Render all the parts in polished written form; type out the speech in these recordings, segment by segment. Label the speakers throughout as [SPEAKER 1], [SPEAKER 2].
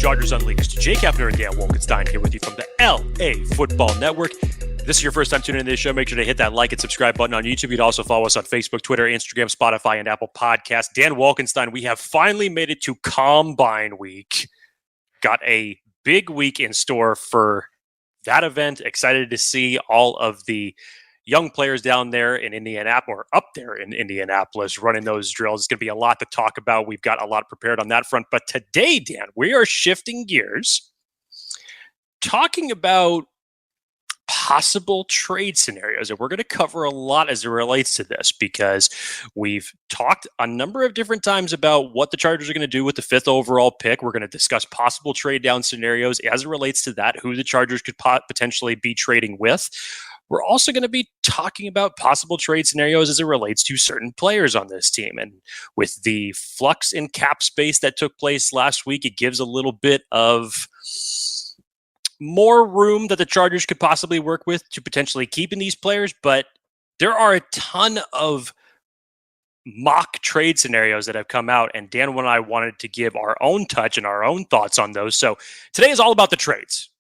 [SPEAKER 1] Chargers Unleashed. Jake Hefner and Dan Wolkenstein here with you from the LAFB Network. If this is your first time tuning into this show, make sure to hit that like and subscribe button on YouTube. You'd also follow us on Facebook, Twitter, Instagram, Spotify, and Apple Podcasts. Dan Wolkenstein, we have finally made it to Combine Week. Got a big week in store for that event. Excited to see all of the young players down there in Indianapolis, or up there in Indianapolis, running those drills. It's going to be a lot to talk about. We've got a lot prepared on that front. But today, Dan, we are shifting gears, talking about possible trade scenarios. And we're going to cover a lot as it relates to this, because we've talked a number of different times about what the Chargers are going to do with the 5th overall pick. We're going to discuss possible trade down scenarios as it relates to that, who the Chargers could potentially be trading with. We're also going to be talking about possible trade scenarios as it relates to certain players on this team. And with the flux in cap space that took place last week, it gives a little bit of more room that the Chargers could possibly work with to potentially keeping these players. But there are a ton of mock trade scenarios that have come out, and Dan and I wanted to give our own touch and our own thoughts on those. So today is all about the trades.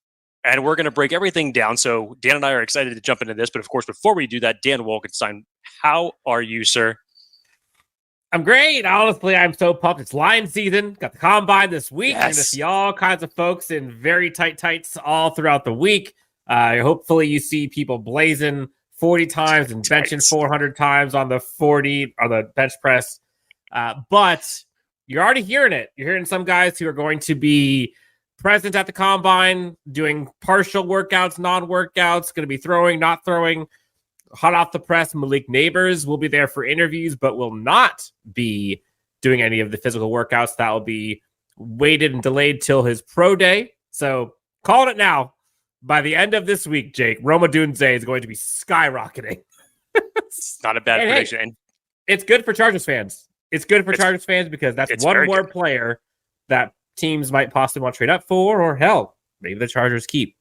[SPEAKER 1] And we're going to break everything down. So Dan and I are excited to jump into this. But of course, before we do that, Dan Wolkenstein, how are you, sir?
[SPEAKER 2] I'm great. Honestly, I'm so pumped. It's Lion season. Got the Combine this week.
[SPEAKER 1] Yes.
[SPEAKER 2] You're going to see all kinds of folks in very tight tights all throughout the week. Hopefully you see people blazing 40 times and benching 400 times on the 40 or the bench press. But you're already hearing it. You're hearing some guys who are going to be present at the Combine, doing partial workouts, non-workouts, going to be throwing, not throwing. Hot off the press, Malik Neighbors will be there for interviews, but will not be doing any of the physical workouts. That will be waited and delayed till his pro day. So calling it now. By the end of this week, Jake, Roma Dunze is going to be skyrocketing.
[SPEAKER 1] It's not a bad prediction.
[SPEAKER 2] And it's good for Chargers fans. It's good for Chargers fans because that's one more player that teams might possibly want to trade up for, or hell, maybe the Chargers keep.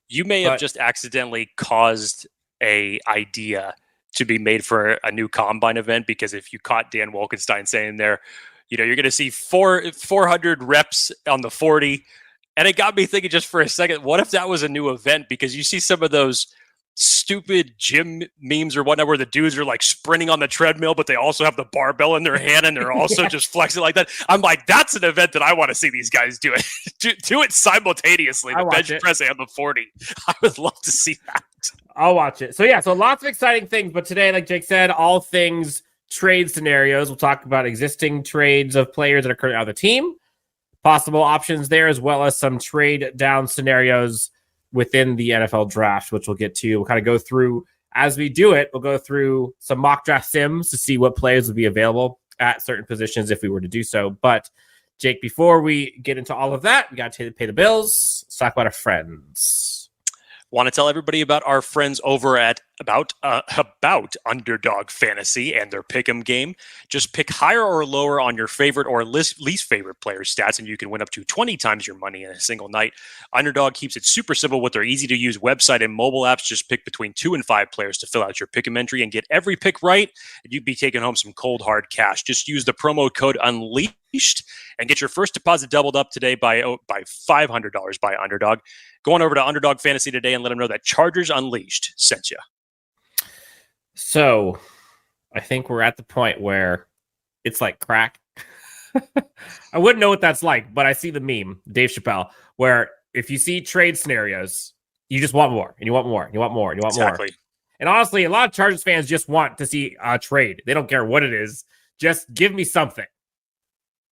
[SPEAKER 1] You may have just accidentally caused a idea to be made for a new Combine event, because if you caught Dan Wolkenstein saying there, you're going to see 400 reps on the 40. And it got me thinking just for a second, what if that was a new event? Because you see some of those stupid gym memes or whatnot where the dudes are like sprinting on the treadmill, but they also have the barbell in their hand and they're also just flexing like that. I'm like, that's an event that I want to see these guys do it. do it simultaneously, the bench press and the 40. I would love to see that.
[SPEAKER 2] I'll watch it. So lots of exciting things, but today, like Jake said, all things trade scenarios. We'll talk about existing trades of players that are currently on the team, possible options there, as well as some trade down scenarios within the NFL draft, which we'll get to. We'll kind of go through as we do it. We'll go through some mock draft sims to see what players would be available at certain positions if we were to do so. But Jake, before we get into all of that, we got to pay the bills. Let's talk about our friends.
[SPEAKER 1] Want to tell everybody about our friends over at about Underdog Fantasy and their pick'em game. Just pick higher or lower on your favorite or least favorite player's stats, and you can win up to 20 times your money in a single night. Underdog keeps it super simple with their easy-to-use website and mobile apps. Just pick between 2 and 5 players to fill out your pick'em entry and get every pick right, and you'd be taking home some cold, hard cash. Just use the promo code UNLEASHED and get your first deposit doubled up today by $500 by Underdog. Go on over to Underdog Fantasy today and let them know that Chargers Unleashed sent you.
[SPEAKER 2] So I think we're at the point where it's like crack. I wouldn't know what that's like, but I see the meme, Dave Chappelle, where if you see trade scenarios, you just want more, and you want more, and you want more, and you want more. And honestly, a lot of Chargers fans just want to see a trade. They don't care what it is. Just give me something.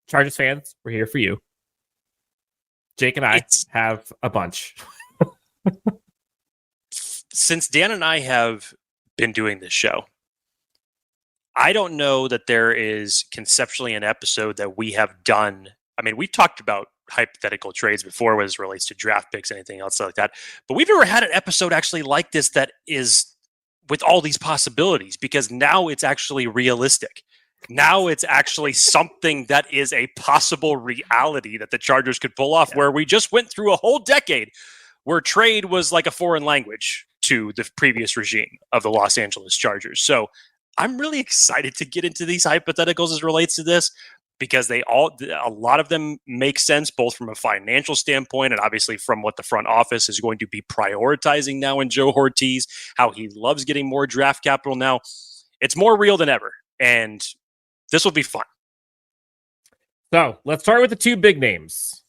[SPEAKER 2] Chargers fans, we're here for you. Jake and I have a bunch.
[SPEAKER 1] Since Dan and I have been doing this show, I don't know that there is conceptually an episode that we have done. I mean, we've talked about hypothetical trades before as it relates to draft picks, anything else like that, but we've never had an episode actually like this that is with all these possibilities, because now it's actually realistic. Now it's actually something that is a possible reality that the Chargers could pull off, where we just went through a whole decade where trade was like a foreign language to the previous regime of the Los Angeles Chargers. So I'm really excited to get into these hypotheticals as it relates to this, because a lot of them make sense, both from a financial standpoint and obviously from what the front office is going to be prioritizing now in Joe Hortiz, how he loves getting more draft capital now. It's more real than ever, and this will be fun.
[SPEAKER 2] So let's start with the two big names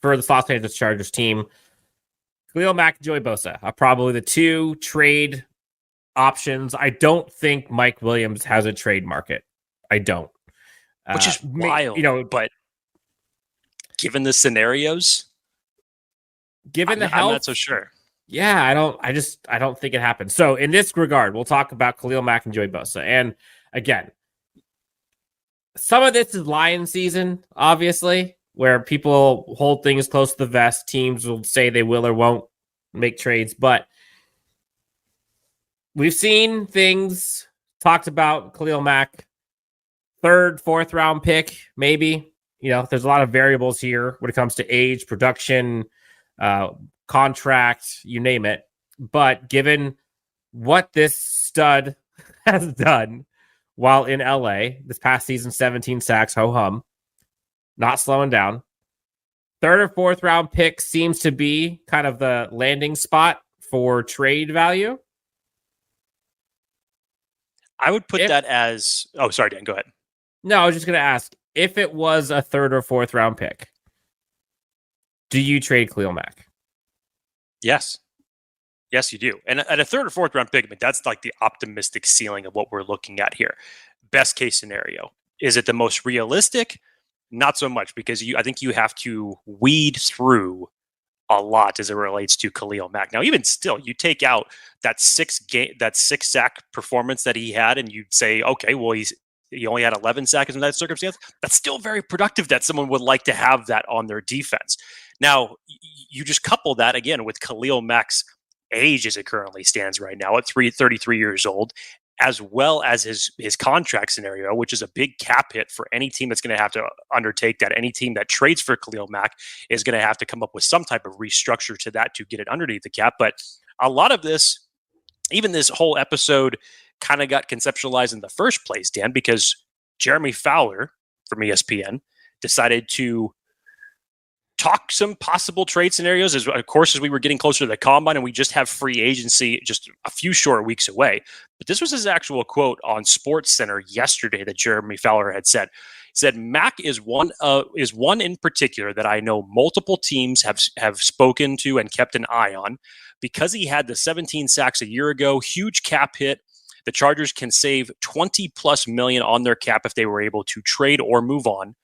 [SPEAKER 2] for the Los Angeles Chargers team. Khalil Mack and Joey Bosa are probably the two trade options. I don't think Mike Williams has a trade market. I don't.
[SPEAKER 1] Which is wild, but given the scenarios,
[SPEAKER 2] given the
[SPEAKER 1] health,
[SPEAKER 2] health,
[SPEAKER 1] I'm not so sure.
[SPEAKER 2] Yeah, I don't think it happens. So in this regard, we'll talk about Khalil Mack and Joey Bosa. And again, some of this is Lions season, obviously, where people hold things close to the vest. Teams will say they will or won't make trades, but we've seen things talked about. Khalil Mack, 3rd, 4th round pick, maybe. There's a lot of variables here when it comes to age, production, contract, you name it. But given what this stud has done while in LA this past season, 17 sacks, ho-hum, not slowing down. 3rd or 4th round pick seems to be kind of the landing spot for trade value.
[SPEAKER 1] I would put that as... Oh, sorry, Dan, go ahead.
[SPEAKER 2] No, I was just going to ask, if it was a 3rd or 4th round pick, do you trade Khalil Mack?
[SPEAKER 1] Yes. Yes, you do. And at a 3rd or 4th round pick, that's like the optimistic ceiling of what we're looking at here. Best case scenario. Is it the most realistic? Not so much, because I think you have to weed through a lot as it relates to Khalil Mack. Now, even still, you take out that 6 sack performance that he had, and you'd say, okay, well, he only had 11 sacks in that circumstance. That's still very productive that someone would like to have that on their defense. Now, you just couple that again with Khalil Mack's age as it currently stands right now at 33 years old, as well as his contract scenario, which is a big cap hit for any team that's going to have to undertake that. Any team that trades for Khalil Mack is going to have to come up with some type of restructure to that to get it underneath the cap. But a lot of this, even this whole episode, kind of got conceptualized in the first place, Dan, because Jeremy Fowler from ESPN decided to talk some possible trade scenarios as we were getting closer to the combine, and we just have free agency just a few short weeks away. But this was his actual quote on SportsCenter yesterday that Jeremy Fowler had said. He said, Mack is one in particular that I know multiple teams have spoken to and kept an eye on because he had the 17 sacks a year ago, huge cap hit. The Chargers can save 20 plus million on their cap if they were able to trade or move on.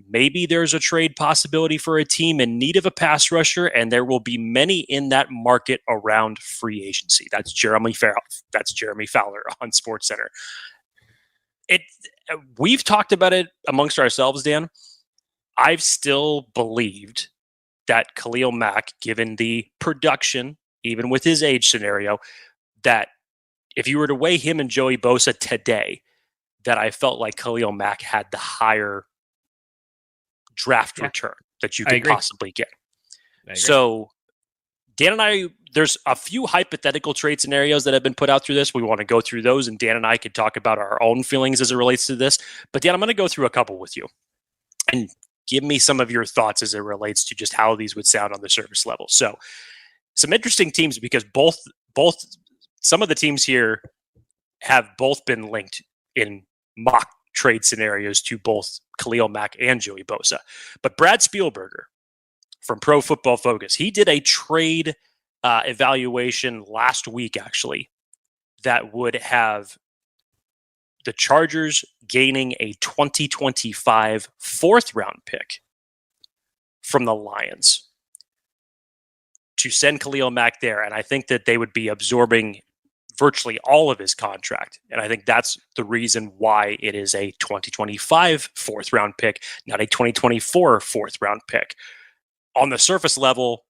[SPEAKER 1] Maybe there's a trade possibility for a team in need of a pass rusher, and there will be many in that market around free agency. That's Jeremy Fowler on SportsCenter. We've talked about it amongst ourselves, Dan. I've still believed that Khalil Mack, given the production, even with his age scenario, that if you were to weigh him and Joey Bosa today, that I felt like Khalil Mack had the higher draft return that you could possibly get. So Dan and I, there's a few hypothetical trade scenarios that have been put out through this. We want to go through those, and Dan and I could talk about our own feelings as it relates to this. But Dan, I'm going to go through a couple with you and give me some of your thoughts as it relates to just how these would sound on the surface level. So some interesting teams, because both some of the teams here have both been linked in mock trade scenarios to both Khalil Mack and Joey Bosa. But Brad Spielberger from Pro Football Focus, he did a trade evaluation last week, actually, that would have the Chargers gaining a 2025 4th round pick from the Lions to send Khalil Mack there. And I think that they would be absorbing virtually all of his contract. And I think that's the reason why it is a 2025 4th round pick, not a 2024 4th round pick. On the surface level,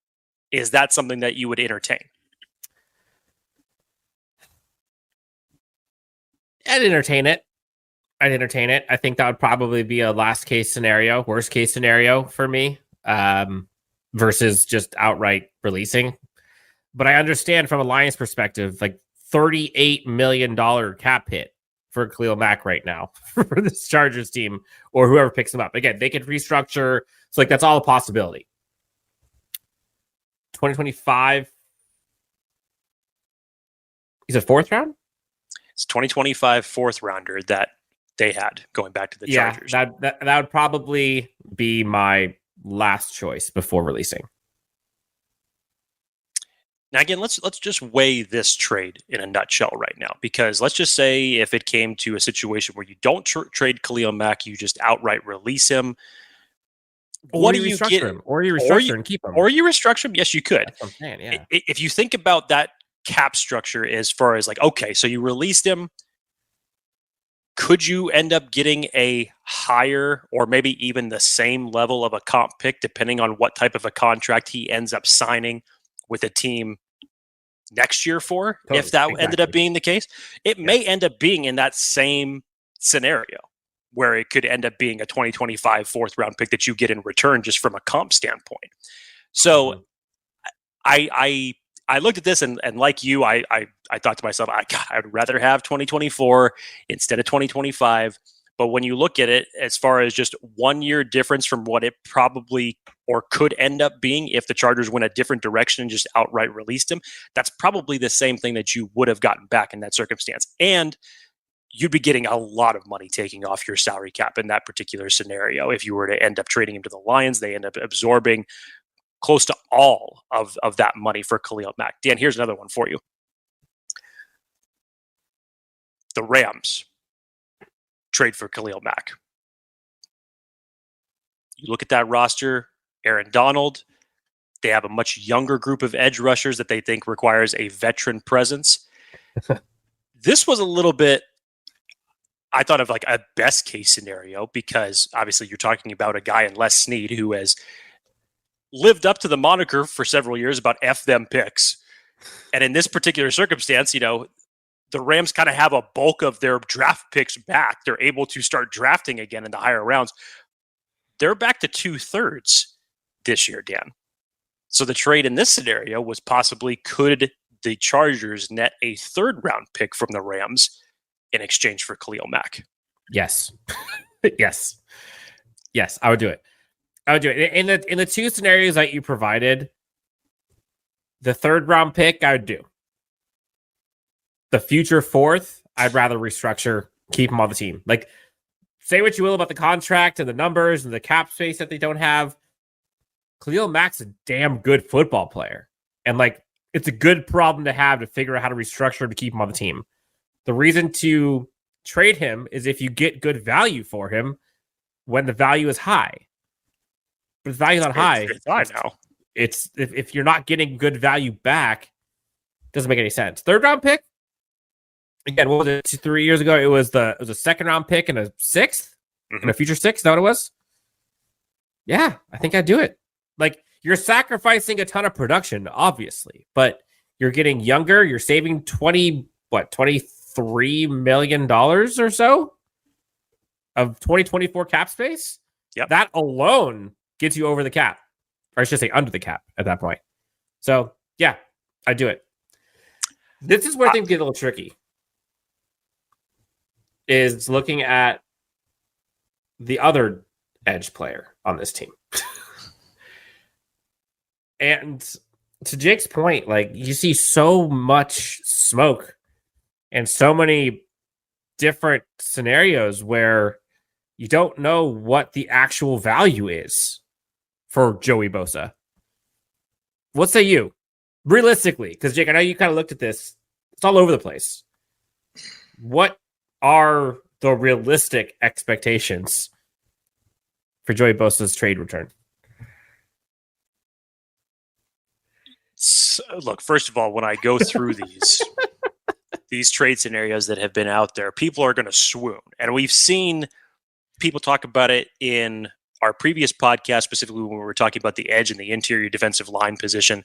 [SPEAKER 1] is that something that you would entertain?
[SPEAKER 2] I'd entertain it. I think that would probably be a worst case scenario for me, versus just outright releasing. But I understand from a Lions perspective, like $38 million cap hit for Khalil Mack right now for this Chargers team or whoever picks him up. Again, they could restructure. So, like, that's all a possibility. 2025. Is it fourth round?
[SPEAKER 1] It's 2025 fourth rounder that they had going back to the Chargers.
[SPEAKER 2] That would probably be my last choice before releasing.
[SPEAKER 1] Now, again, let's just weigh this trade in a nutshell right now, because let's just say if it came to a situation where you don't trade Khalil Mack, you just outright release him.
[SPEAKER 2] What do you get? Him? Or you restructure and keep him?
[SPEAKER 1] Or you restructure him? Yes, you could.
[SPEAKER 2] That's what I'm saying, yeah.
[SPEAKER 1] If you think about that cap structure as far as like, okay, so you released him, could you end up getting a higher or maybe even the same level of a comp pick depending on what type of a contract he ends up signing with a team next year for, if that ended up being the case? It may end up being in that same scenario where it could end up being a 2025 fourth round pick that you get in return just from a comp standpoint. So I looked at this and like you, I thought to myself, I'd rather have 2024 instead of 2025. But when you look at it, as far as just 1 year difference from what it probably or could end up being if the Chargers went a different direction and just outright released him, that's probably the same thing that you would have gotten back in that circumstance. And you'd be getting a lot of money taking off your salary cap in that particular scenario. If you were to end up trading him to the Lions, they end up absorbing close to all of that money for Khalil Mack. Dan, here's another one for you. The Rams trade for Khalil Mack. You look at that roster, Aaron Donald, they have a much younger group of edge rushers that they think requires a veteran presence. This was a little bit, I thought of like a best case scenario, because obviously you're talking about a guy in Les Snead who has lived up to the moniker for several years about F them picks. And in this particular circumstance, the Rams kind of have a bulk of their draft picks back. They're able to start drafting again in the higher rounds. They're back to 2/3 this year, Dan. So the trade in this scenario was possibly, could the Chargers net a third round pick from the Rams in exchange for Khalil Mack?
[SPEAKER 2] Yes. Yes, I would do it. In the two scenarios that you provided, the third round pick I would do. The future fourth, I'd rather restructure, keep him on the team. Like, say what you will about the contract and the numbers and the cap space that they don't have. Khalil Mack's a damn good football player. And like, it's a good problem to have to figure out how to restructure to keep him on the team. The reason to trade him is if you get good value for him when the value is high. But if the value's not high,
[SPEAKER 1] it's high now.
[SPEAKER 2] It's if you're not getting good value back, it doesn't make any sense. Third round pick. Again, what was it? 3 years ago, it was a second round pick and a sixth, and a future sixth. Is that what it was? Yeah, I think I'd do it. Like, you're sacrificing a ton of production, obviously, but you're getting younger. You're saving $23 million or so of 2024 cap space.
[SPEAKER 1] Yep.
[SPEAKER 2] That alone gets you over the cap, or I should say under the cap at that point. So yeah, I do it. This is where things get a little tricky. Is looking at the other edge player on this team. And to Jake's point, like, you see so much smoke and so many different scenarios where you don't know what the actual value is for Joey Bosa. What say you? Realistically, because Jake, I know you kind of looked at this. It's all over the place. What are the realistic expectations for Joey Bosa's trade return?
[SPEAKER 1] So, look, first of all, when I go through these trade scenarios that have been out there, people are going to swoon. And we've seen people talk about it in our previous podcast, specifically when we were talking about the edge and the interior defensive line position.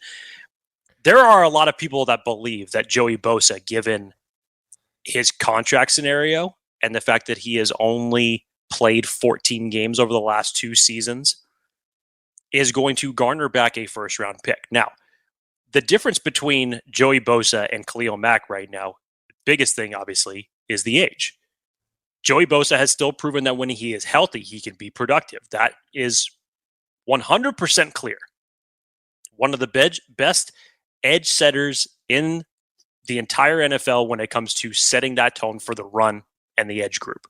[SPEAKER 1] There are a lot of people that believe that Joey Bosa, given his contract scenario and the fact that he has only played 14 games over the last 2 seasons, is going to garner back a first-round pick. Now, the difference between Joey Bosa and Khalil Mack right now, the biggest thing, obviously, is the age. Joey Bosa has still proven that when he is healthy, he can be productive. That is 100% clear. One of the best edge setters in the entire NFL when it comes to setting that tone for the run and the edge group.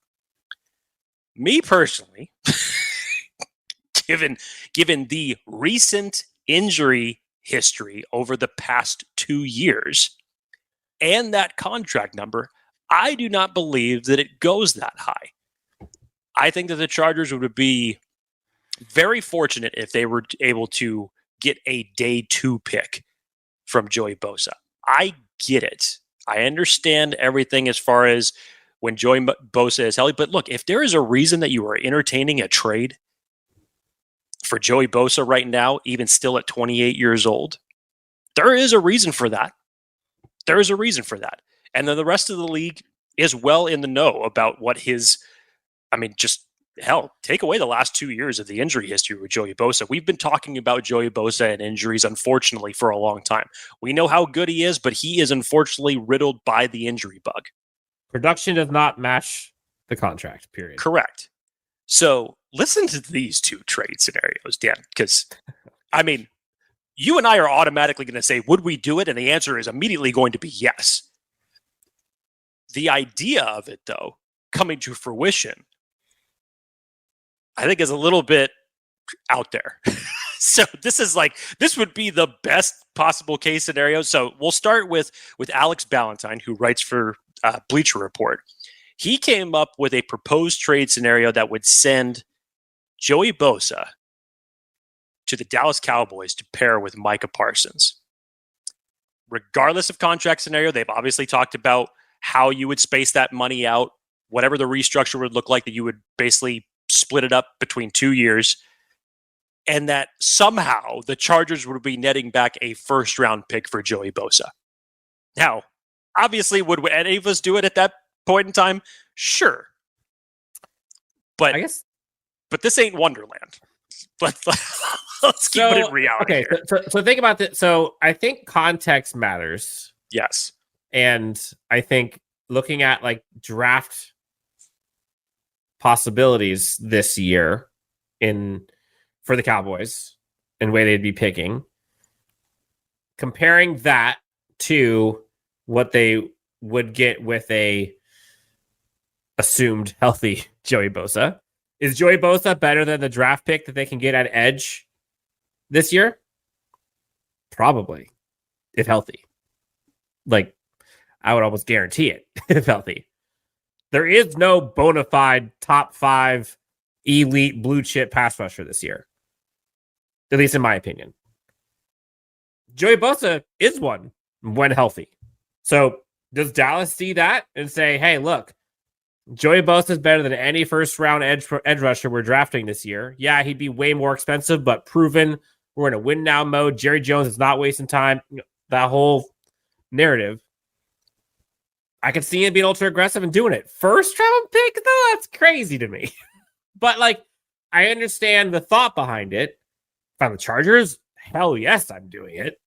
[SPEAKER 1] Me personally, given the recent injury history over the past 2 years and that contract number, I do not believe that it goes that high. I think that the Chargers would be very fortunate if they were able to get a day 2 pick from Joey Bosa. I get it. I understand everything as far as when Joey Bosa is healthy. But look, if there is a reason that you are entertaining a trade for Joey Bosa right now, even still at 28 years old, there is a reason for that. There is a reason for that. And then the rest of the league is well in the know about what his, just hell, take away the last 2 years of the injury history with Joey Bosa. We've been talking about Joey Bosa and injuries, unfortunately, for a long time. We know how good he is, but he is unfortunately riddled by the injury bug.
[SPEAKER 2] Production does not match the contract, period.
[SPEAKER 1] Correct. So listen to these two trade scenarios, Dan, because, you and I are automatically going to say, would we do it? And the answer is immediately going to be yes. The idea of it, though, coming to fruition, I think is a little bit out there. So this would be the best possible case scenario. So we'll start with Alex Ballantyne, who writes for Bleacher Report. He came up with a proposed trade scenario that would send Joey Bosa to the Dallas Cowboys to pair with Micah Parsons. Regardless of contract scenario, they've obviously talked about how you would space that money out, whatever the restructure would look like, that you would basically split it up between 2 years, and that somehow the Chargers would be netting back a first-round pick for Joey Bosa. Now, obviously, would any of us do it at that point in time? Sure. But but this ain't Wonderland. Let's keep it in reality.
[SPEAKER 2] Okay, so think about this. So I think context matters.
[SPEAKER 1] Yes.
[SPEAKER 2] And I think looking at draft possibilities this year for the Cowboys and way they'd be picking, comparing that to what they would get with a assumed healthy Joey Bosa. Is Joey Bosa better than the draft pick that they can get at edge this year? Probably, if healthy. I would almost guarantee it, if healthy. There is no bona fide top 5 elite blue chip pass rusher this year. At least in my opinion. Joey Bosa is one when healthy. So does Dallas see that and say, hey, look, Joey Bosa is better than any first-round edge rusher we're drafting this year. Yeah, he'd be way more expensive, but proven. We're in a win-now mode. Jerry Jones is not wasting time. That whole narrative. I could see him being ultra-aggressive and doing it. First-round pick, though? That's crazy to me. But, I understand the thought behind it. If I'm the Chargers, hell yes, I'm doing it.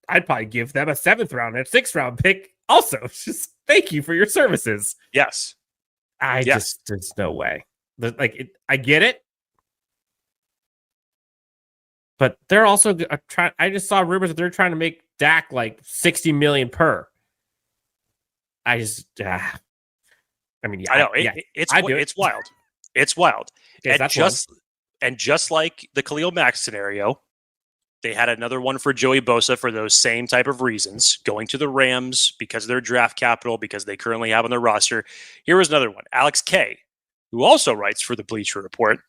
[SPEAKER 2] I'd probably give them a 7th-round and 6th-round pick also. Just thank you for your services.
[SPEAKER 1] Yes.
[SPEAKER 2] There's no way. I get it. But they're also trying. I just saw rumors that they're trying to make Dak $60 million per. I know
[SPEAKER 1] it's wild. It's wild.
[SPEAKER 2] Yes,
[SPEAKER 1] and just like the Khalil Mack scenario, they had another one for Joey Bosa for those same type of reasons, going to the Rams because of their draft capital, because they currently have on their roster. Here was another one. Alex K, who also writes for the Bleacher Report,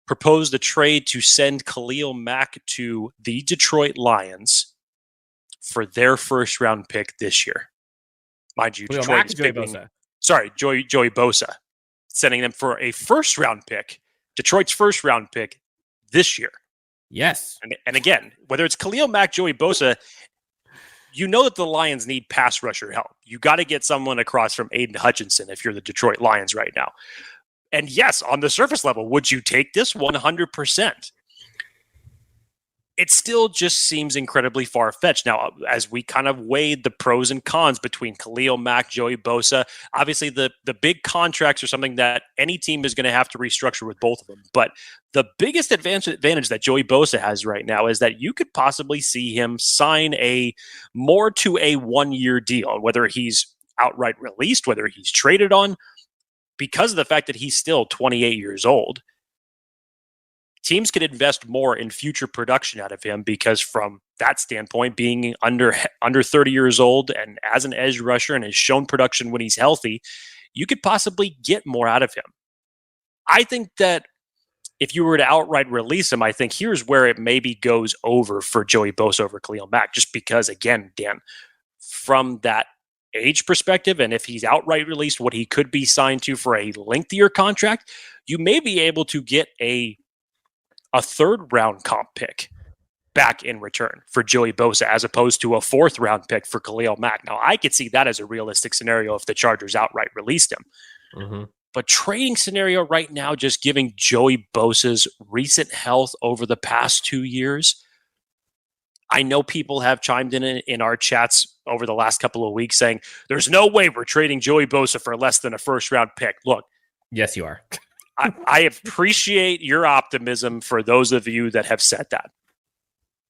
[SPEAKER 1] proposed a trade to send Khalil Mack to the Detroit Lions for their first-round pick this year. Mind you, Detroit is picking, Joey Bosa, sending them for a first-round pick, Detroit's first-round pick this year.
[SPEAKER 2] Yes.
[SPEAKER 1] And again, whether it's Khalil Mack, Joey Bosa, you know that the Lions need pass rusher help. You got to get someone across from Aiden Hutchinson if you're the Detroit Lions right now. And yes, on the surface level, would you take this? 100%. it still just seems incredibly far-fetched. Now, as we kind of weighed the pros and cons between Khalil Mack, Joey Bosa, obviously the big contracts are something that any team is going to have to restructure with both of them. But the biggest advantage that Joey Bosa has right now is that you could possibly see him sign more to a one-year deal, whether he's outright released, whether he's traded on, because of the fact that he's still 28 years old. Teams could invest more in future production out of him because from that standpoint, being under 30 years old and as an edge rusher and has shown production when he's healthy, you could possibly get more out of him. I think that if you were to outright release him, I think here's where it maybe goes over for Joey Bosa over Khalil Mack, just because, again, Dan, from that age perspective, and if he's outright released what he could be signed to for a lengthier contract, you may be able to get a third round comp pick back in return for Joey Bosa as opposed to a fourth round pick for Khalil Mack. Now, I could see that as a realistic scenario if the Chargers outright released him. Mm-hmm. But trading scenario right now, just giving Joey Bosa's recent health over the past 2 years, I know people have chimed in our chats over the last couple of weeks saying, there's no way we're trading Joey Bosa for less than a first round pick. Look.
[SPEAKER 2] Yes, you are.
[SPEAKER 1] I appreciate your optimism for those of you that have said that.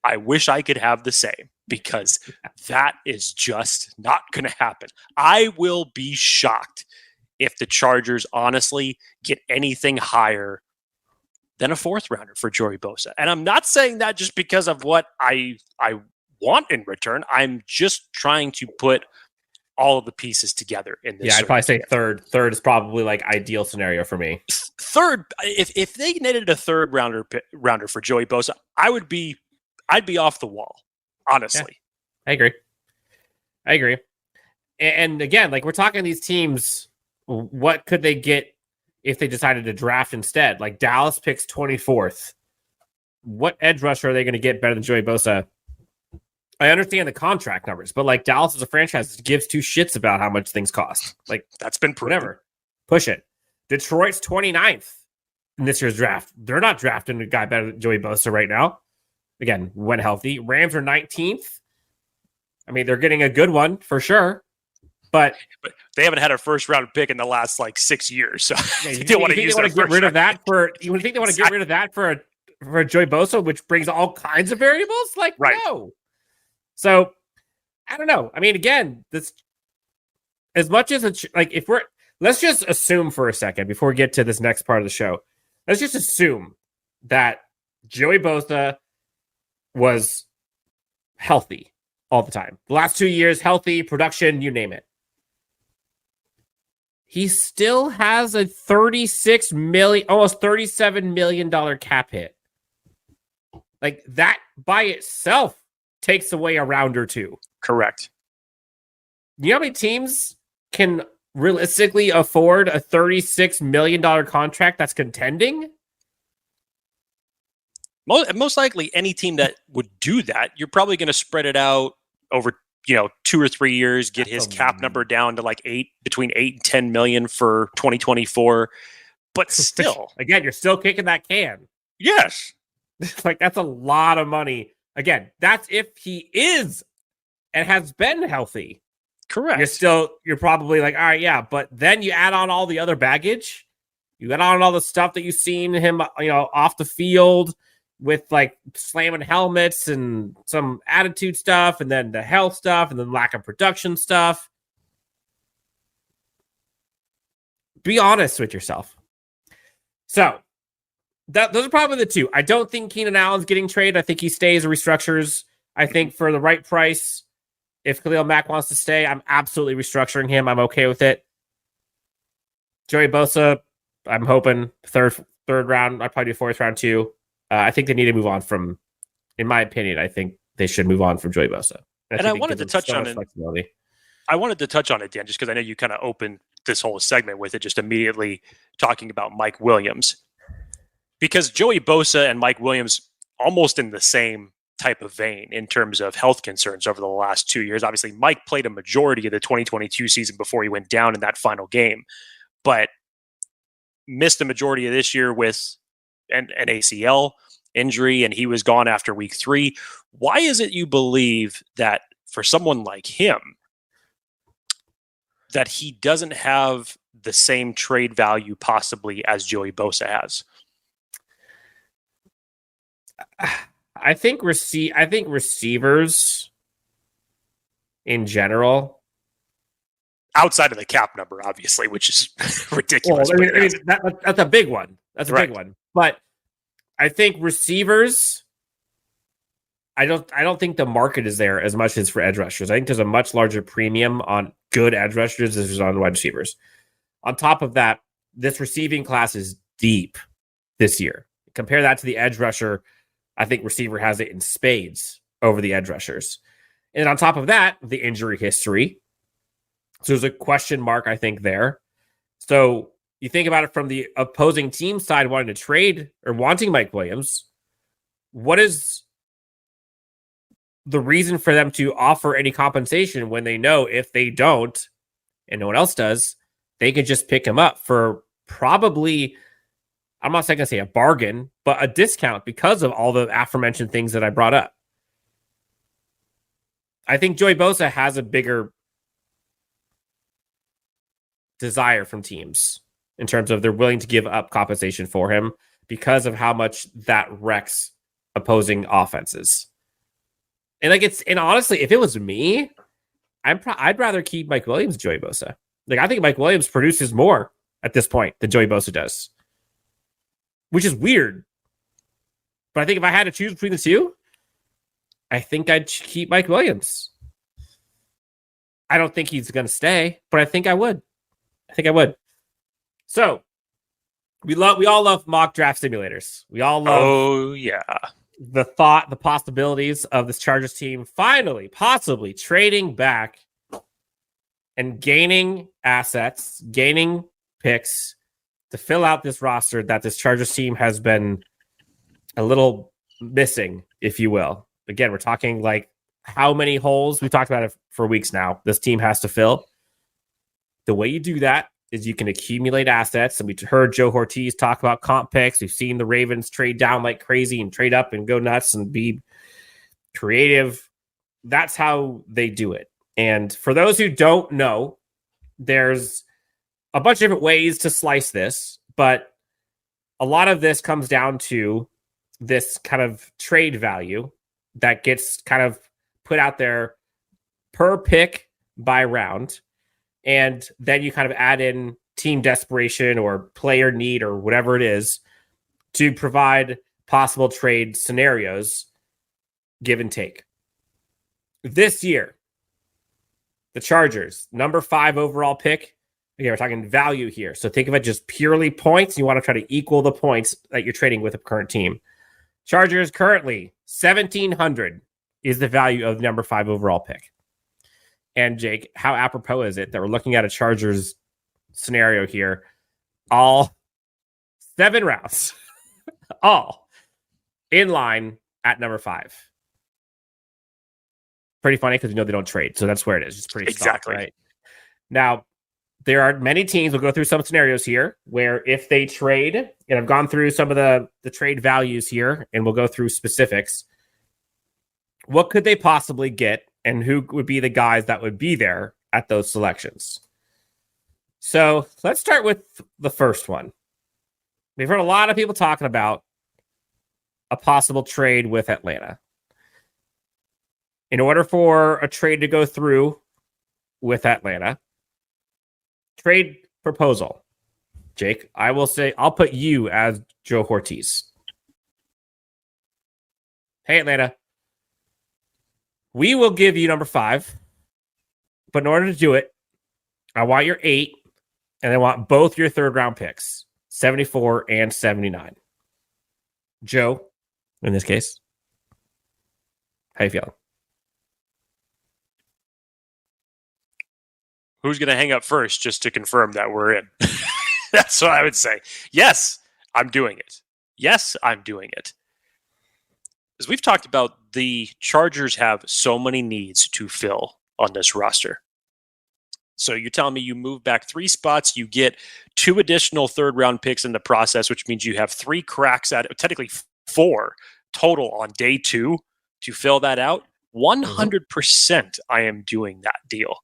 [SPEAKER 1] I wish I could have the same because that is just not going to happen. I will be shocked if the Chargers honestly get anything higher than a fourth rounder for Joey Bosa. And I'm not saying that just because of what I want in return. I'm just trying to put all of the pieces together in this.
[SPEAKER 2] Yeah, I'd probably say third. Third is probably like ideal scenario for me.
[SPEAKER 1] Third, if they netted a third rounder for Joey Bosa, I'd be off the wall, honestly.
[SPEAKER 2] Yeah, I agree. And again, like we're talking these teams, what could they get if they decided to draft instead? Like Dallas picks 24th. What edge rusher are they going to get better than Joey Bosa? I understand the contract numbers, but like Dallas is a franchise that gives two shits about how much things cost. Like
[SPEAKER 1] that's been proven.
[SPEAKER 2] Whatever. Push it. Detroit's 29th in this year's draft. They're not drafting a guy better than Joey Bosa right now. Again, when healthy. Rams are 19th. I mean, they're getting a good one for sure, but
[SPEAKER 1] they haven't had a first round pick in the last like 6 years. So
[SPEAKER 2] you think they want to get rid of that for? You think they want to get rid of that for Joey Bosa, which brings all kinds of variables? Like right. No. So, I don't know. I mean, again, this as much as it's like let's just assume for a second before we get to this next part of the show. Let's just assume that Joey Bosa was healthy all the time. The last 2 years, healthy, production, you name it. He still has a $36 million, almost $37 million cap hit. Like that by itself takes away a round or two.
[SPEAKER 1] Correct.
[SPEAKER 2] You know how many teams can realistically afford a $36 million contract that's contending?
[SPEAKER 1] Most likely any team that would do that, you're probably going to spread it out over, 2 or 3 years, get his cap number down to like between 8 and 10 million for 2024. But still,
[SPEAKER 2] again, you're still kicking that can.
[SPEAKER 1] Yes.
[SPEAKER 2] Like that's a lot of money. Again, that's if he is and has been healthy.
[SPEAKER 1] Correct.
[SPEAKER 2] You're probably like, all right, yeah. But then you add on all the other baggage. You add on all the stuff that you've seen him, off the field with like slamming helmets and some attitude stuff, and then the health stuff, and then lack of production stuff. Be honest with yourself. So those are probably the two. I don't think Keenan Allen's getting traded. I think he stays or restructures. I think for the right price, if Khalil Mack wants to stay, I'm absolutely restructuring him. I'm okay with it. Joey Bosa, I'm hoping third round. I'd probably do fourth round too. I think they need to move on from, in my opinion, I think they should move on from Joey Bosa.
[SPEAKER 1] And I wanted to touch on it. I wanted to touch on it, Dan, just because I know you kind of opened this whole segment with it, just immediately talking about Mike Williams. Because Joey Bosa and Mike Williams almost in the same type of vein in terms of health concerns over the last 2 years. Obviously, Mike played a majority of the 2022 season before he went down in that final game, but missed a majority of this year with an ACL. injury, and he was gone after week 3. Why is it you believe that for someone like him, that he doesn't have the same trade value possibly as Joey Bosa has?
[SPEAKER 2] I think receivers in general,
[SPEAKER 1] outside of the cap number, obviously, which is ridiculous.
[SPEAKER 2] Well, that's a big one. That's a big one. But I think receivers, I don't think the market is there as much as for edge rushers. I think there's a much larger premium on good edge rushers as there's on wide receivers. On top of that, this receiving class is deep this year. Compare that to the edge rusher. I think receiver has it in spades over the edge rushers. And on top of that, the injury history. So there's a question mark, I think, there. So you think about it from the opposing team side wanting to trade or wanting Mike Williams. What is the reason for them to offer any compensation when they know if they don't, and no one else does, they can just pick him up for probably, I'm not going to say a bargain, but a discount because of all the aforementioned things that I brought up. I think Joey Bosa has a bigger desire from teams in terms of they're willing to give up compensation for him because of how much that wrecks opposing offenses. And honestly, if it was me, I'd rather keep Mike Williams than Joey Bosa. I think Mike Williams produces more at this point than Joey Bosa does, which is weird. But I think if I had to choose between the two, I think I'd keep Mike Williams. I don't think he's going to stay, but I think I would. So we all love mock draft simulators. We all love the possibilities of this Chargers team finally possibly trading back and gaining assets, gaining picks to fill out this roster that this Chargers team has been a little missing, if you will. Again, we're talking like how many holes, we've talked about it for weeks now, this team has to fill. The way you do that is you can accumulate assets. And we heard Joe Hortiz talk about comp picks. We've seen the Ravens trade down like crazy and trade up and go nuts and be creative. That's how they do it. And for those who don't know, there's a bunch of different ways to slice this, but a lot of this comes down to this kind of trade value that gets kind of put out there per pick by round. And then you kind of add in team desperation or player need or whatever it is to provide possible trade scenarios, give and take. This year, the Chargers, number 5 overall pick. Again, we're talking value here. So think of it just purely points. You want to try to equal the points that you're trading with a current team. Chargers currently 1,700 is the value of the number 5 overall pick. And Jake, how apropos is it that we're looking at a Chargers scenario here? All 7 rounds, all in line at number 5. Pretty funny because they don't trade. So that's where it is. It's pretty
[SPEAKER 1] exactly
[SPEAKER 2] stock, right? Now, there are many teams, we'll go through some scenarios here where if they trade, and I've gone through some of the trade values here, and we'll go through specifics. What could they possibly get, and who would be the guys that would be there at those selections? So let's start with the first one. We've heard a lot of people talking about a possible trade with Atlanta. In order for a trade to go through with Atlanta, trade proposal, Jake, I will say, I'll put you as Joe Hortiz. Hey, Atlanta, we will give you number 5, but in order to do it, I want your 8, and I want both your 3rd round picks, 74 and 79. Joe, in this case, how you feeling?
[SPEAKER 1] Who's going to hang up first just to confirm that we're in? That's what I would say. Yes, I'm doing it. Yes, I'm doing it. As we've talked about, the Chargers have so many needs to fill on this roster. So you're telling me you move back 3 spots, you get 2 additional 3rd round picks in the process, which means you have 3 cracks at it, technically 4 total on day 2 to fill that out, 100% I am doing that deal.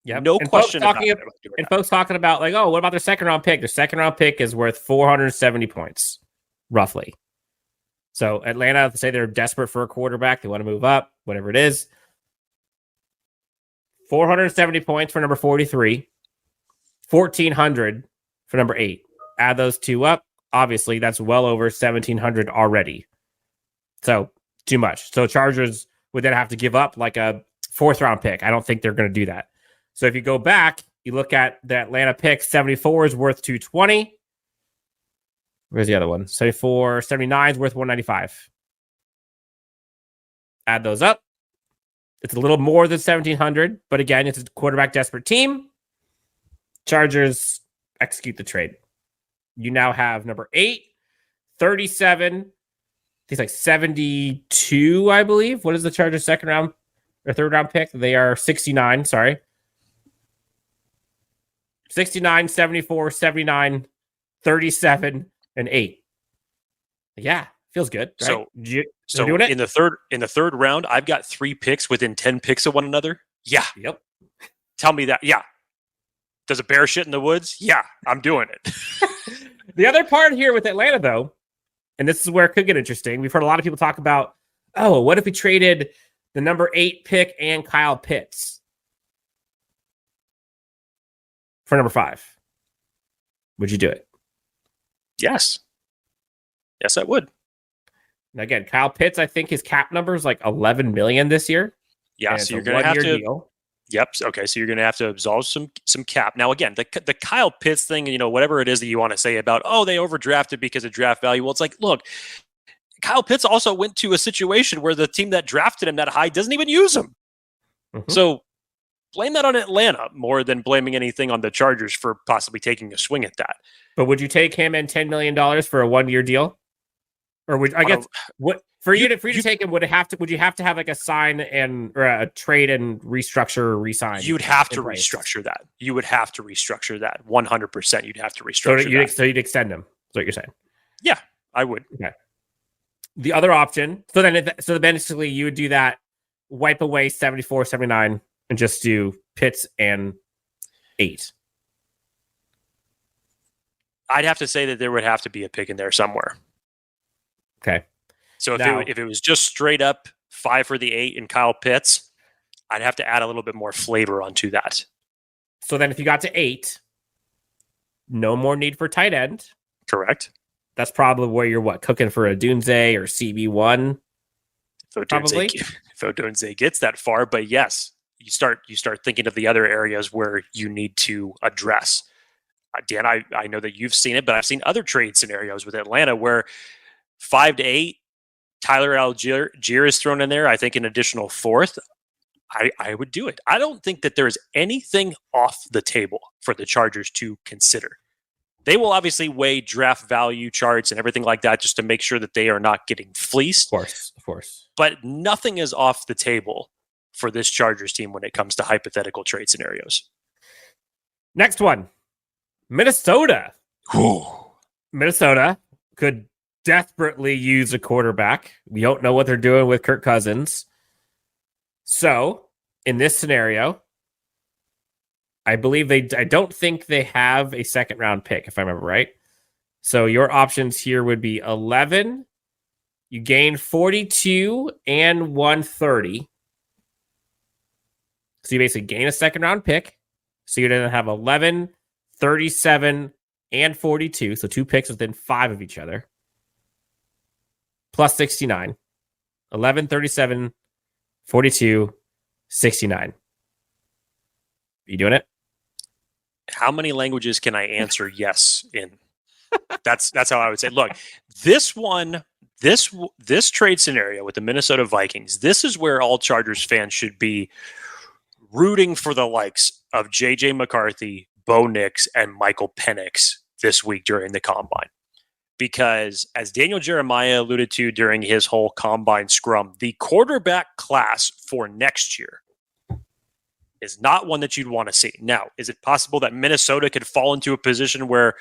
[SPEAKER 2] Yep.
[SPEAKER 1] No question about it.
[SPEAKER 2] And folks talking about like, oh, what about their second round pick? Their second round pick is worth 470 points, roughly. So Atlanta, say they're desperate for a quarterback, they want to move up, whatever it is. 470 points for number 43, 1,400 for number 8. Add those two up. Obviously, that's well over 1,700 already. So too much. So Chargers would then have to give up like a 4th round pick. I don't think they're going to do that. So if you go back, you look at the Atlanta pick, 74 is worth 220. Where's the other one? 74, 79 is worth 195. Add those up. It's a little more than 1,700, but again, it's a quarterback desperate team. Chargers execute the trade. You now have number 8, 37. He's like 72, I believe. What is the Chargers' second round or third round pick? They are 69. Sorry. 69, 74, 79, 37, and 8. Yeah, feels good. Right?
[SPEAKER 1] So doing it? in the third round, I've got 3 picks within 10 picks of one another. Yeah.
[SPEAKER 2] Yep.
[SPEAKER 1] Tell me that. Yeah. Does a bear shit in the woods? Yeah, I'm doing it.
[SPEAKER 2] The other part here with Atlanta, though, and this is where it could get interesting. We've heard a lot of people talk about, oh, what if we traded the number 8 pick and Kyle Pitts for number 5? Would you do it?
[SPEAKER 1] Yes. Yes, I would.
[SPEAKER 2] And again, Kyle Pitts, I think his cap number is like 11 million this year.
[SPEAKER 1] Yeah, so you're going to have to deal. Yep. Okay, so you're going to have to absolve some cap. Now, again, the Kyle Pitts thing, whatever it is that you want to say about, oh, they overdrafted because of draft value. Well, it's like, look, Kyle Pitts also went to a situation where the team that drafted him that high doesn't even use him. Mm-hmm. So blame that on Atlanta more than blaming anything on the Chargers for possibly taking a swing at that.
[SPEAKER 2] But would you take him and $10 million for a 1-year deal? Or would I guess what for you to take him? Would you have to have like a sign and or a trade and restructure or resign?
[SPEAKER 1] You'd have to restructure that. You would have to restructure that 100%. You'd have to restructure.
[SPEAKER 2] So you'd extend him. Is what you're saying?
[SPEAKER 1] Yeah, I would.
[SPEAKER 2] Okay. The other option. So then basically you would do that. Wipe away 74, 79, and just do Pitts and 8.
[SPEAKER 1] I'd have to say that there would have to be a pick in there somewhere.
[SPEAKER 2] Okay.
[SPEAKER 1] So if it was just straight up 5 for the 8 and Kyle Pitts, I'd have to add a little bit more flavor onto that.
[SPEAKER 2] So then if you got to 8, no more need for tight end.
[SPEAKER 1] Correct.
[SPEAKER 2] That's probably where you're cooking for a Dunze or CB1.
[SPEAKER 1] If Odunze gets that far, but yes, you start thinking of the other areas where you need to address. Dan, I know that you've seen it, but I've seen other trade scenarios with Atlanta where 5 to 8, Tyler Algier is thrown in there. I think an additional 4th. I would do it. I don't think that there's anything off the table for the Chargers to consider. They will obviously weigh draft value charts and everything like that just to make sure that they are not getting fleeced.
[SPEAKER 2] Of course.
[SPEAKER 1] But nothing is off the table for this Chargers team when it comes to hypothetical trade scenarios.
[SPEAKER 2] Next one. Minnesota.
[SPEAKER 1] Ooh.
[SPEAKER 2] Minnesota could desperately use a quarterback. We don't know what they're doing with Kirk Cousins. So, in this scenario, I don't think they have a second round pick, if I remember right. So, your options here would be 11. You gain 42 and 130. So, you basically gain a second round pick. So, you're going to have 11, 37, and 42. So, 2 picks within 5 of each other. Plus 69. 11, 37, 42, 69. You doing it?
[SPEAKER 1] How many languages can I answer yes in? That's how I would say. Look, this trade scenario with the Minnesota Vikings, this is where all Chargers fans should be rooting for the likes of J.J. McCarthy, Bo Nix, and Michael Penix this week during the Combine. Because as Daniel Jeremiah alluded to during his whole Combine scrum, the quarterback class for next year is not one that you'd want to see. Now, is it possible that Minnesota could fall into a position where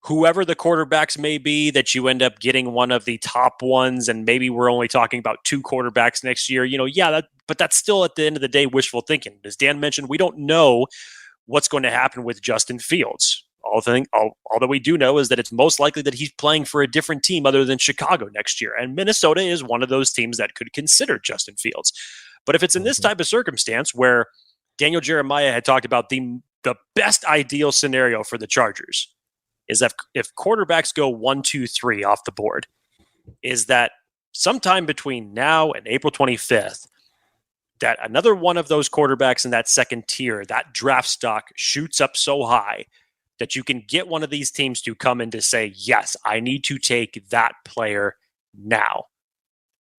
[SPEAKER 1] whoever the quarterbacks may be, that you end up getting one of the top ones, and maybe we're only talking about 2 quarterbacks next year. But that's still at the end of the day wishful thinking. As Dan mentioned, we don't know what's going to happen with Justin Fields. All that we do know is that it's most likely that he's playing for a different team other than Chicago next year. And Minnesota is one of those teams that could consider Justin Fields. But if it's in this type of circumstance where Daniel Jeremiah had talked about the best ideal scenario for the Chargers is that if quarterbacks go 1, 2, 3 off the board, is that sometime between now and April 25th, that another one of those quarterbacks in that second tier, that draft stock shoots up so high that you can get one of these teams to come in to say, yes, I need to take that player now.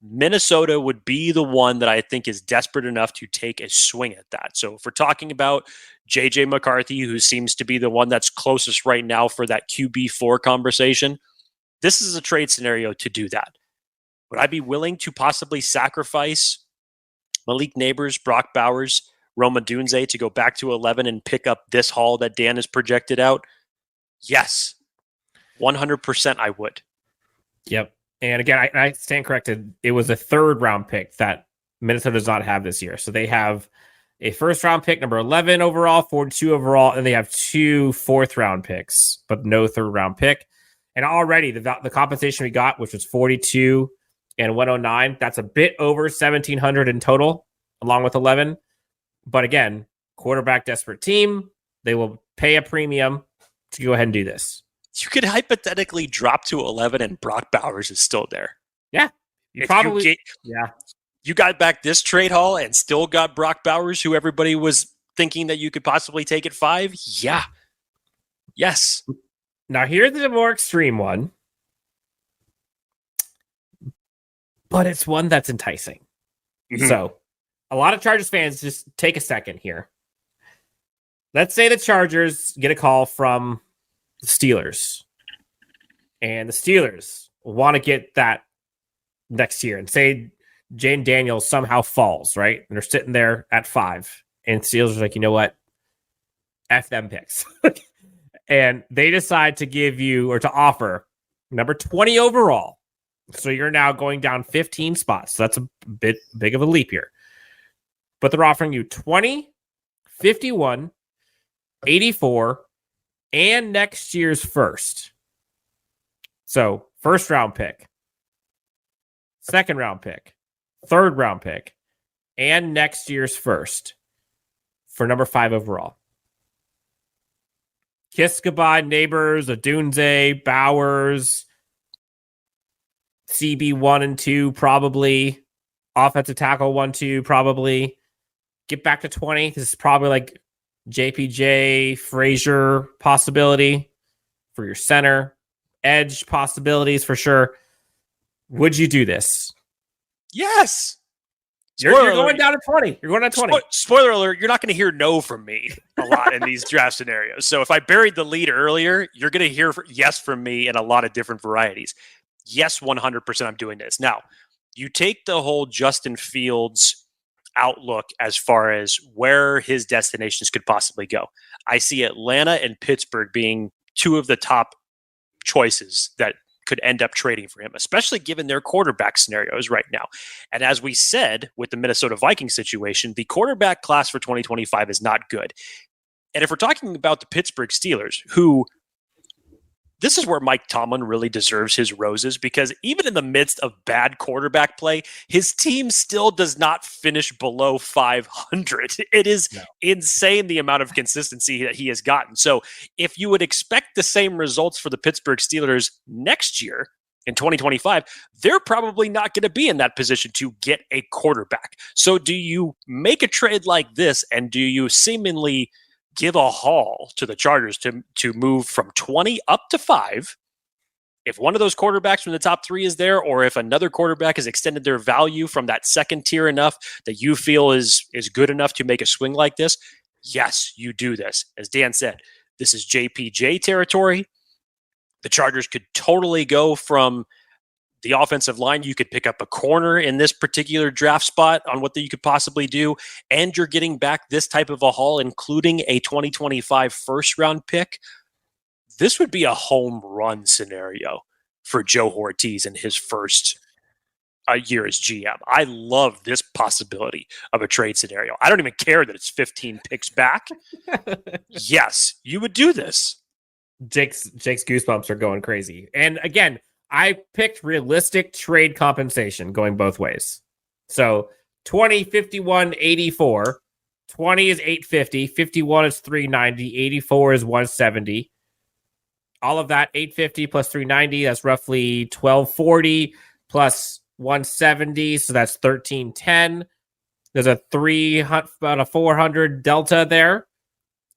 [SPEAKER 1] Minnesota would be the one that I think is desperate enough to take a swing at that. So if we're talking about J.J. McCarthy, who seems to be the one that's closest right now for that QB4 conversation, this is a trade scenario to do that. Would I be willing to possibly sacrifice Malik Neighbors, Brock Bowers, Roma Dunze to go back to 11 and pick up this haul that Dan has projected out? Yes. 100% I would.
[SPEAKER 2] Yep. And again, I stand corrected. It was a 3rd round pick that Minnesota does not have this year. So they have a 1st round pick, number 11 overall, 42 overall, and they have 2 4th round picks, but no 3rd round pick. And already the compensation we got, which was 42 and 109, that's a bit over 1,700 in total, along with 11. But again, quarterback desperate team, they will pay a premium to go ahead and do this.
[SPEAKER 1] You could hypothetically drop to 11 and Brock Bowers is still there.
[SPEAKER 2] Yeah. You got back this trade haul and still got Brock Bowers, who everybody was thinking that you could possibly take at 5. Yeah. Yes. Now here's the more extreme one. But it's one that's enticing. Mm-hmm. So a lot of Chargers fans, just take a second here. Let's say the Chargers get a call from the Steelers. And the Steelers want to get that next year. And say Jane Daniels somehow falls, right? And they're sitting there at 5. And Steelers are like, you know what? F them picks. And they decide to give you or to offer number 20 overall. So you're now going down 15 spots. So that's a bit big of a leap here. But they're offering you 20, 51, 84, and next year's first. So 1st round pick, 2nd round pick, 3rd round pick, and next year's first for number 5 overall. Kiss goodbye, Neighbors, Adunze, Bowers, CB 1 and 2, probably. Offensive tackle 1, 2, probably. Get back to 20. This is probably like JPJ, Frazier possibility for your center. Edge possibilities for sure. Would you do this? Yes. You're going down to 20. You're going down to 20.
[SPEAKER 1] Spoiler alert, you're not going to hear no from me a lot in these draft scenarios. So if I buried the lead earlier, you're going to hear yes from me in a lot of different varieties. Yes, 100% I'm doing this. Now, you take the whole Justin Fields outlook as far as where his destinations could possibly go. I see Atlanta and Pittsburgh being 2 of the top choices that could end up trading for him, especially given their quarterback scenarios right now. And as we said with the Minnesota Vikings situation, the quarterback class for 2025 is not good. And if we're talking about the Pittsburgh Steelers, who this is where Mike Tomlin really deserves his roses, because even in the midst of bad quarterback play, his team still does not finish below 500. It is insane the amount of consistency that he has gotten. So if you would expect the same results for the Pittsburgh Steelers next year in 2025, they're probably not going to be in that position to get a quarterback. So do you make a trade like this, and do you seemingly give a haul to the Chargers to move from 20 up to 5 if one of those quarterbacks from the top 3 is there, or if another quarterback has extended their value from that second tier enough that you feel is good enough to make a swing like this? Yes, you do this. As Dan said, this is JPJ territory. The Chargers could totally go from the offensive line. You could pick up a corner in this particular draft spot on what you could possibly do. And you're getting back this type of a haul, including a 2025 first round pick. this would be a home run scenario for Joe Hortiz in his first year as GM. I love this possibility of a trade scenario. I don't even care that it's 15 picks back. Yes, you would do this.
[SPEAKER 2] Jake's goosebumps are going crazy. And again, I picked realistic trade compensation going both ways. So 20, 51, 84. 20 is 850. 51 is 390. 84 is 170. All of that 850 plus 390, that's roughly 1240 plus 170. So that's 1310. There's about a 400 delta there.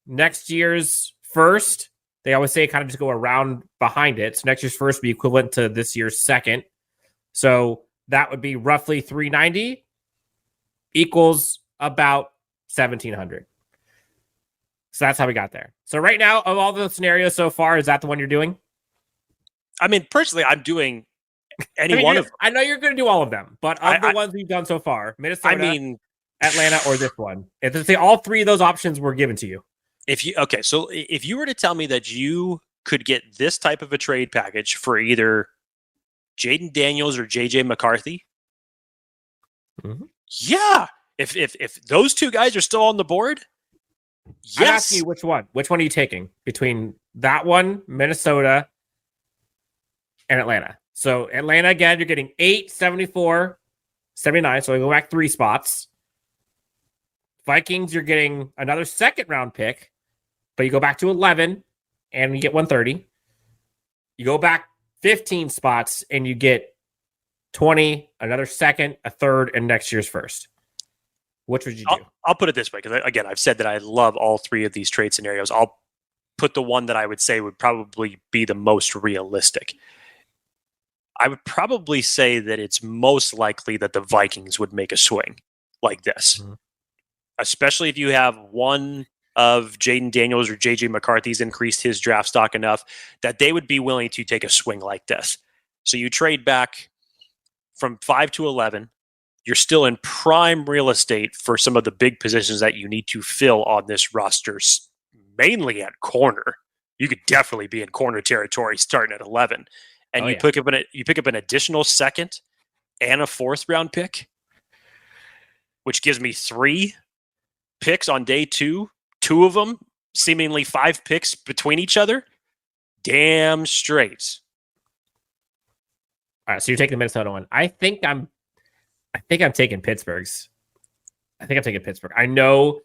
[SPEAKER 2] Next year's first, they always say kind of just go around behind it. So next year's first would be equivalent to this year's second. So that would be roughly 390 equals about 1700. So that's how we got there. So right now, of all the scenarios so far, is that the one you're doing?
[SPEAKER 1] I mean, personally, I'm doing any one of them.
[SPEAKER 2] I know you're going to do all of them, but of the ones we've done so far, Minnesota, Atlanta, or this one, if they say all three of those options were given to you.
[SPEAKER 1] So if you were to tell me that you could get this type of a trade package for either Jaden Daniels or JJ McCarthy, yeah. If those two guys are still on the board, yes.
[SPEAKER 2] I'm asking you which one. Which one are you taking between that one, Minnesota, and Atlanta? So Atlanta, again, you're getting 8, 74, 79. So we go back 3 spots. Vikings, you're getting another second round pick, but you go back to 11 and you get 130. You go back 15 spots and you get 20, another second, a third, and next year's first. Which would you do?
[SPEAKER 1] I'll put it this way, because again, I've said that I love all three of these trade scenarios. I'll put the one that I would say would probably be the most realistic. I would probably say that it's most likely that the Vikings would make a swing like this, especially if you have one of Jaden Daniels or JJ McCarthy's increased his draft stock enough that they would be willing to take a swing like this. So you trade back from 5 to 11. You're still in prime real estate for some of the big positions that you need to fill on this roster, mainly at corner. You could definitely be in corner territory starting at 11. And you pick up an additional second and a 4th round pick, which gives me 3 picks on day 2. 2 of them, seemingly 5 picks between each other. Damn straight.
[SPEAKER 2] All right, so you're taking the Minnesota one. I think I'm taking Pittsburgh's. I know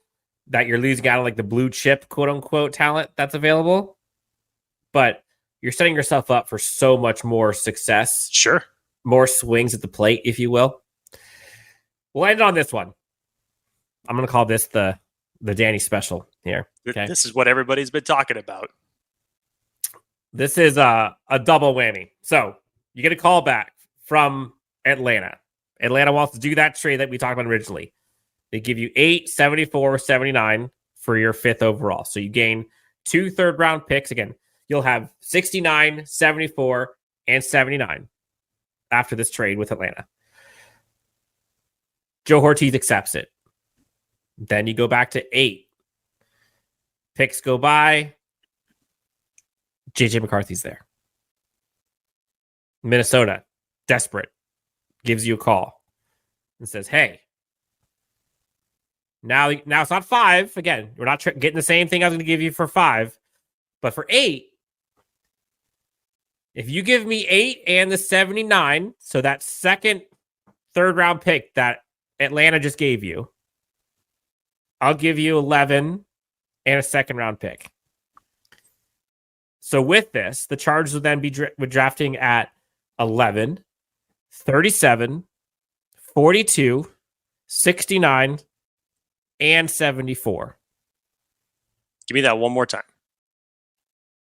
[SPEAKER 2] that you're losing out on like the blue chip, quote unquote, talent that's available, but you're setting yourself up for so much more success.
[SPEAKER 1] Sure.
[SPEAKER 2] More swings at the plate, if you will. We'll end on this one. I'm going to call this the Danny special here. Okay.
[SPEAKER 1] This is what everybody's been talking about.
[SPEAKER 2] This is a double whammy. So you get a call back from Atlanta. Atlanta wants to do that trade that we talked about originally. They give you 8, 74, 79 for your 5th overall. So you gain 2 third-round picks. Again, you'll have 69, 74, and 79 after this trade with Atlanta. Joe Hortiz accepts it. Then you go back to 8. Picks go by. JJ McCarthy's there. Minnesota, desperate, gives you a call and says, hey, now it's not 5. Again, we're not getting the same thing I was going to give you for 5, but for 8, if you give me 8 and the 79, so that second, 3rd round pick that Atlanta just gave you, I'll give you 11 and a 2nd round pick. So with this, the Chargers would then be drafting at 11, 37, 42, 69, and 74.
[SPEAKER 1] Give me that one more time.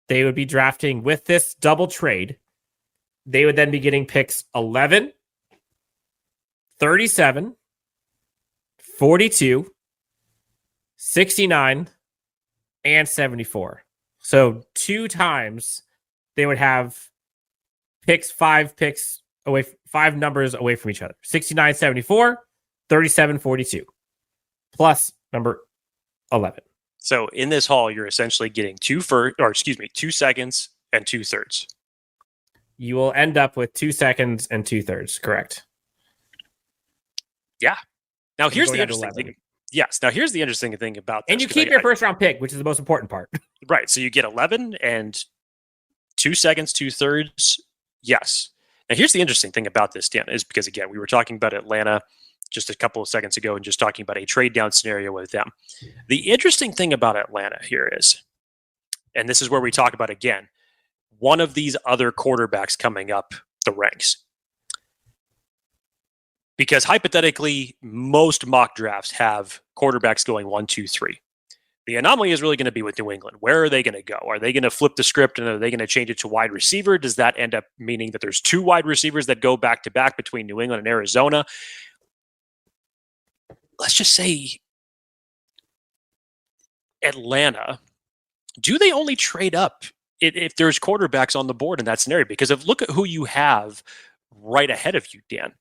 [SPEAKER 2] They would be drafting with this double trade. They would then be getting picks 11, 37, 42, 69, and 74. So 2 times they would have 5 picks away, 5 numbers away from each other. 69, 74, 37, 42, plus number 11.
[SPEAKER 1] So in this haul, you're essentially getting 2 seconds and 2/3.
[SPEAKER 2] You will end up with 2 seconds and 2/3. Correct.
[SPEAKER 1] Yeah. Now here's the
[SPEAKER 2] going down to
[SPEAKER 1] interesting
[SPEAKER 2] 11.
[SPEAKER 1] thing. Yes. Now here's the interesting thing about this.
[SPEAKER 2] And you keep your first round pick, which is the most important part.
[SPEAKER 1] Right. So you get 11 and 2 seconds, 2/3. Yes. Now here's the interesting thing about this, Dan, is because again, we were talking about Atlanta just a couple of seconds ago and just talking about a trade down scenario with them. The interesting thing about Atlanta here is, and this is where we talk about again, one of these other quarterbacks coming up the ranks. Because hypothetically, most mock drafts have quarterbacks going 1, 2, 3. The anomaly is really going to be with New England. Where are they going to go? Are they going to flip the script and are they going to change it to wide receiver? Does that end up meaning that there's 2 wide receivers that go back to back between New England and Arizona? Let's just say Atlanta, do they only trade up if there's quarterbacks on the board in that scenario? Because look at who you have right ahead of you, Dan.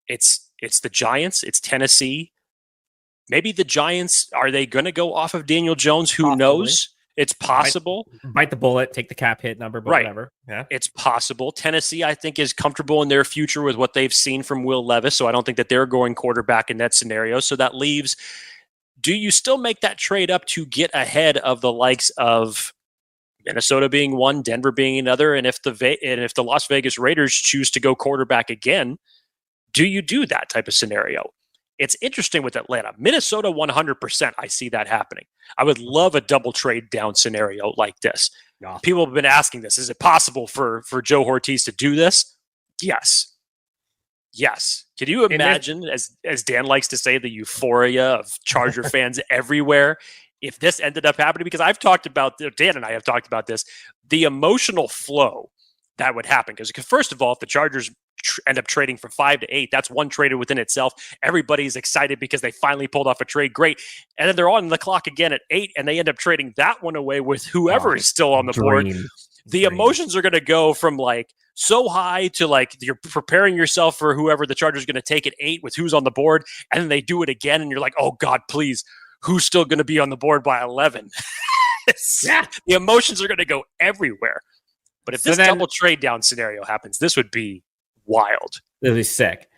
[SPEAKER 1] It's the Giants. It's Tennessee. Maybe the Giants, are they going to go off of Daniel Jones? Who knows? It's possible.
[SPEAKER 2] Bite the bullet, take the cap hit number, but whatever. Yeah,
[SPEAKER 1] it's possible. Tennessee, I think, is comfortable in their future with what they've seen from Will Levis, so I don't think that they're going quarterback in that scenario. So that leaves, do you still make that trade up to get ahead of the likes of Minnesota being one, Denver being another, and if the Las Vegas Raiders choose to go quarterback again, do you do that type of scenario? It's interesting with Atlanta. Minnesota, 100%, I see that happening. I would love a double trade down scenario like this. Yeah. People have been asking this. Is it possible for Joe Hortiz to do this? Yes. Yes. Can you imagine, as Dan likes to say, the euphoria of Charger fans everywhere if this ended up happening? Because Dan and I have talked about this, the emotional flow that would happen. Because first of all, if the Chargers end up trading from 5 to 8, that's one trader within itself. Everybody's excited because they finally pulled off a trade. Great. And then they're on the clock again at 8 and they end up trading that one away with whoever is still on the board. The emotions are going to go from like so high to like you're preparing yourself for whoever the Chargers are going to take at 8 with who's on the board. And then they do it again. And you're like, oh God, please, who's still going to be on the board by 11? Yeah. The emotions are going to go everywhere. But if this double trade down scenario happens, this would be wild.
[SPEAKER 2] It'll be sick.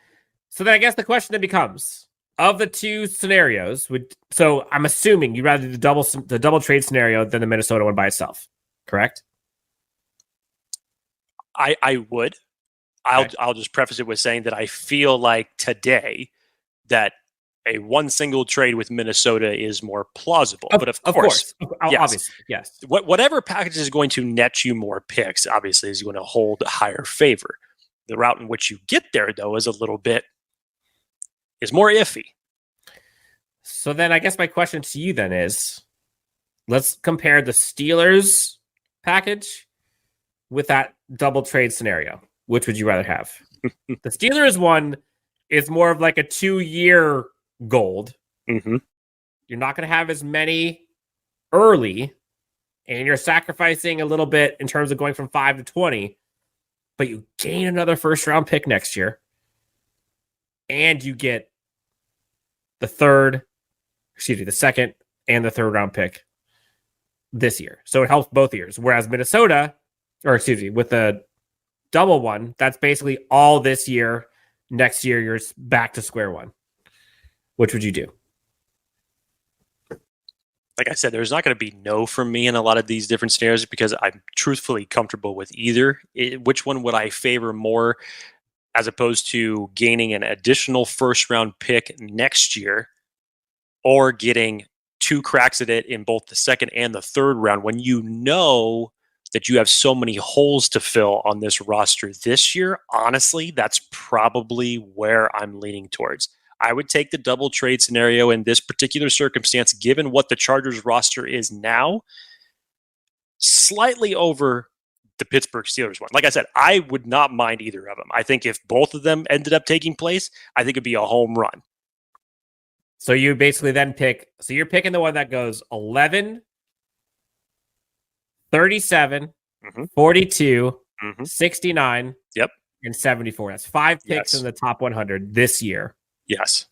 [SPEAKER 2] So then I guess the question then becomes, of the 2 scenarios, so I'm assuming you'd rather do the double trade scenario than the Minnesota one by itself, correct?
[SPEAKER 1] I would. I'll just preface it with saying that I feel like today that a one single trade with Minnesota is more plausible. But of course, yes.
[SPEAKER 2] Obviously, yes.
[SPEAKER 1] Whatever package is going to net you more picks, obviously, is going to hold higher favor. The route in which you get there, though, is more iffy.
[SPEAKER 2] So then I guess my question to you then is, let's compare the Steelers package with that double trade scenario. Which would you rather have? The Steelers one is more of like a 2-year gold.
[SPEAKER 1] Mm-hmm.
[SPEAKER 2] You're not going to have as many early, and you're sacrificing a little bit in terms of going from 5 to 20. But you gain another first-round pick next year, and you get the second and the third-round pick this year. So it helps both years. Whereas Minnesota, with the double one, that's basically all this year. Next year, you're back to square one. Which would you do?
[SPEAKER 1] Like I said, there's not going to be no from me in a lot of these different scenarios because I'm truthfully comfortable with either. Which one would I favor more as opposed to gaining an additional first-round pick next year or getting 2 cracks at it in both the second and the third round when you know that you have so many holes to fill on this roster this year? Honestly, that's probably where I'm leaning towards. I would take the double trade scenario in this particular circumstance, given what the Chargers roster is now, slightly over the Pittsburgh Steelers one. Like I said, I would not mind either of them. I think if both of them ended up taking place, I think it'd be a home run.
[SPEAKER 2] So you basically then you're picking the one that goes 11, 37, 42, 69, and 74. That's 5 picks in the top 100 this year.
[SPEAKER 1] Yes.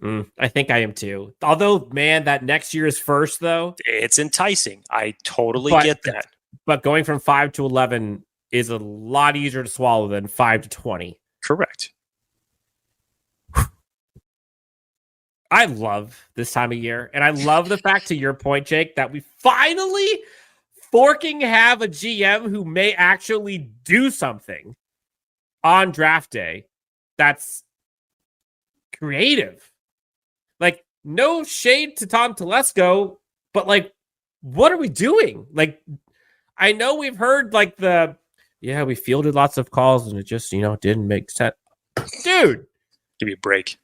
[SPEAKER 2] I think I am too. Although, man, that next year's first though,
[SPEAKER 1] It's enticing. I totally
[SPEAKER 2] but
[SPEAKER 1] get that.
[SPEAKER 2] but going from 5 to 11 is a lot easier to swallow than 5 to 20.
[SPEAKER 1] Correct.
[SPEAKER 2] I love this time of year, and I love the fact, to your point, Jake, that we finally forking have a GM who may actually do something on draft day that's creative. Like, no shade to Tom Telesco, but like, what are we doing? Like, I know we've heard like we fielded lots of calls and it just, didn't make sense. Dude,
[SPEAKER 1] Give me a break.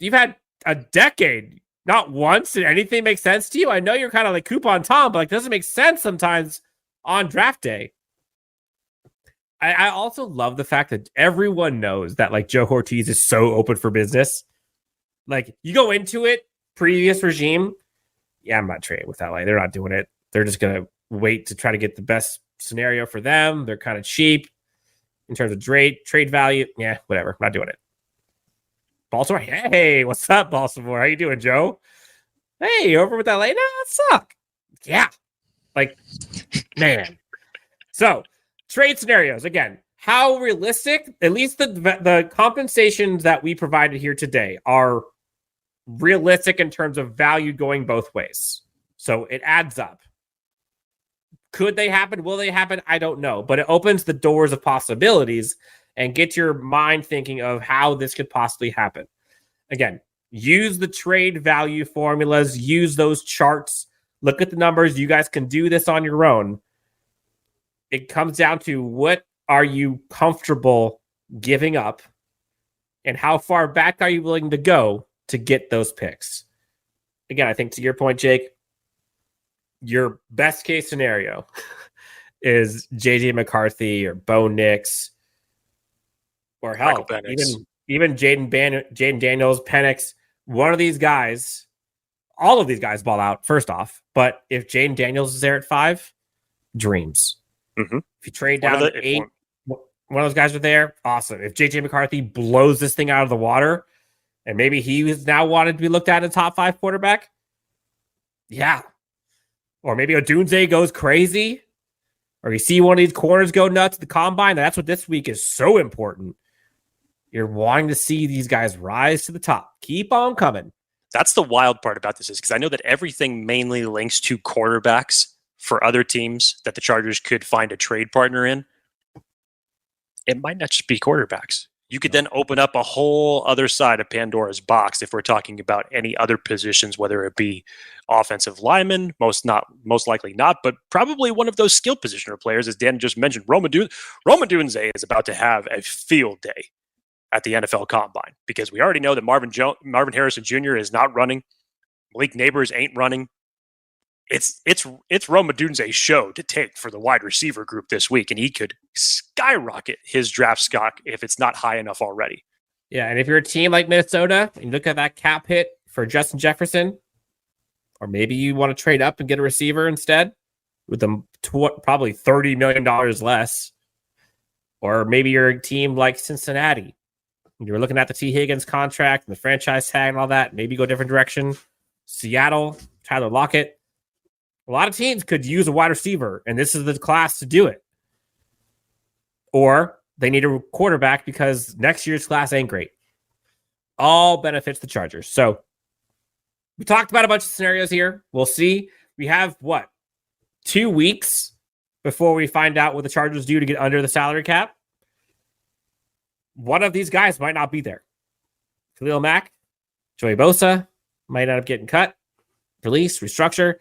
[SPEAKER 2] you've had a decade. Not once did anything make sense to you. I know you're kind of like coupon Tom, but like, doesn't make sense sometimes on draft day. I also love the fact that everyone knows that like Joe Hortiz is so open for business. Like, you go into it, previous regime, I'm not trading with LA. They're not doing it. They're just going to wait to try to get the best scenario for them. They're kind of cheap in terms of trade value. Yeah, whatever. Not doing it. Baltimore. Hey, what's up, Baltimore? How you doing, Joe? Hey, over with LA? No, suck. Yeah. Like, man. So, trade scenarios. Again, how realistic, at least the compensations that we provided here today are realistic in terms of value going both ways. So it adds up. Could they happen? Will they happen? I don't know. But it opens the doors of possibilities and gets your mind thinking of how this could possibly happen. Again, use the trade value formulas, use those charts, look at the numbers. You guys can do this on your own. It comes down to, what are you comfortable giving up and how far back are you willing to go to get those picks? Again, I think to your point, Jake, your best case scenario is JJ McCarthy or Bo Nix or hell, even Jaden Daniels, Penix. One of these guys, all of these guys ball out first off. But if Jaden Daniels is there at 5, dreams.
[SPEAKER 1] Mm-hmm.
[SPEAKER 2] If you trade down to 8, one of those guys are there, awesome. If JJ McCarthy blows this thing out of the water, and maybe he is now wanted to be looked at as a top 5 quarterback, yeah. Or maybe Odunze goes crazy, or you see one of these corners go nuts at the combine. That's what this week is so important. You're wanting to see these guys rise to the top. Keep on coming.
[SPEAKER 1] That's the wild part about this, is because I know that everything mainly links to quarterbacks for other teams that the Chargers could find a trade partner in. It might not just be quarterbacks. You could then open up a whole other side of Pandora's box if we're talking about any other positions, whether it be offensive linemen, most likely not, but probably one of those skill positioner players, as Dan just mentioned. Rome Odunze is about to have a field day at the NFL Combine, because we already know that Marvin Harrison Jr. is not running. Malik Neighbors ain't running. It's Rome Odunze's show to take for the wide receiver group this week, and he could skyrocket his draft stock if it's not high enough already.
[SPEAKER 2] Yeah, and if you're a team like Minnesota and you look at that cap hit for Justin Jefferson, or maybe you want to trade up and get a receiver instead with them probably $30 million less, or maybe you're a team like Cincinnati and you're looking at the T. Higgins contract and the franchise tag and all that, maybe go a different direction. Seattle, Tyler Lockett. A lot of teams could use a wide receiver, and this is the class to do it. Or they need a quarterback because next year's class ain't great. All benefits the Chargers. So we talked about a bunch of scenarios here. We'll see. We have, 2 weeks before we find out what the Chargers do to get under the salary cap. One of these guys might not be there. Khalil Mack, Joey Bosa might end up getting cut, release, restructure.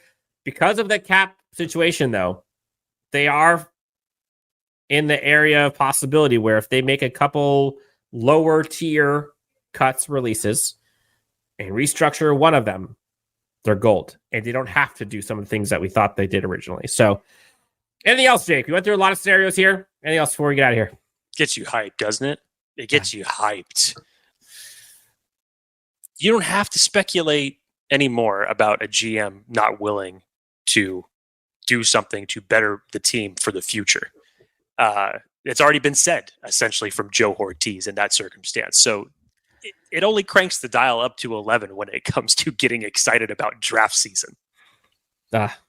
[SPEAKER 2] Because of the cap situation, though, they are in the area of possibility where if they make a couple lower tier cuts, releases, and restructure one of them, they're gold. And they don't have to do some of the things that we thought they did originally. So, anything else, Jake? We went through a lot of scenarios here. Anything else before we get out of here?
[SPEAKER 1] Gets you hyped, doesn't it? It gets you hyped. You don't have to speculate anymore about a GM not willing to do something to better the team for the future. It's already been said, essentially, from Joe Hortiz in that circumstance. So it only cranks the dial up to 11 when it comes to getting excited about draft season.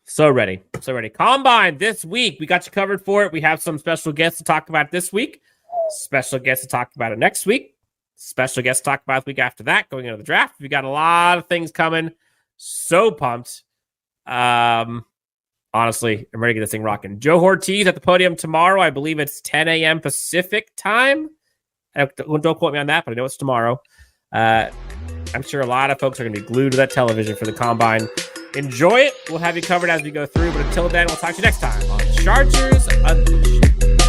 [SPEAKER 2] So ready. Combine this week. We got you covered for it. We have some special guests to talk about this week. Special guests to talk about it next week. Special guests to talk about the week after that, going into the draft. We got a lot of things coming. So pumped. Honestly, I'm ready to get this thing rocking. Joe Hortiz at the podium tomorrow. I believe it's 10 a.m. Pacific time. Don't quote me on that, but I know it's tomorrow. I'm sure a lot of folks are going to be glued to that television for the Combine. Enjoy it. We'll have you covered as we go through. But until then, we'll talk to you next time on Chargers Unleashed.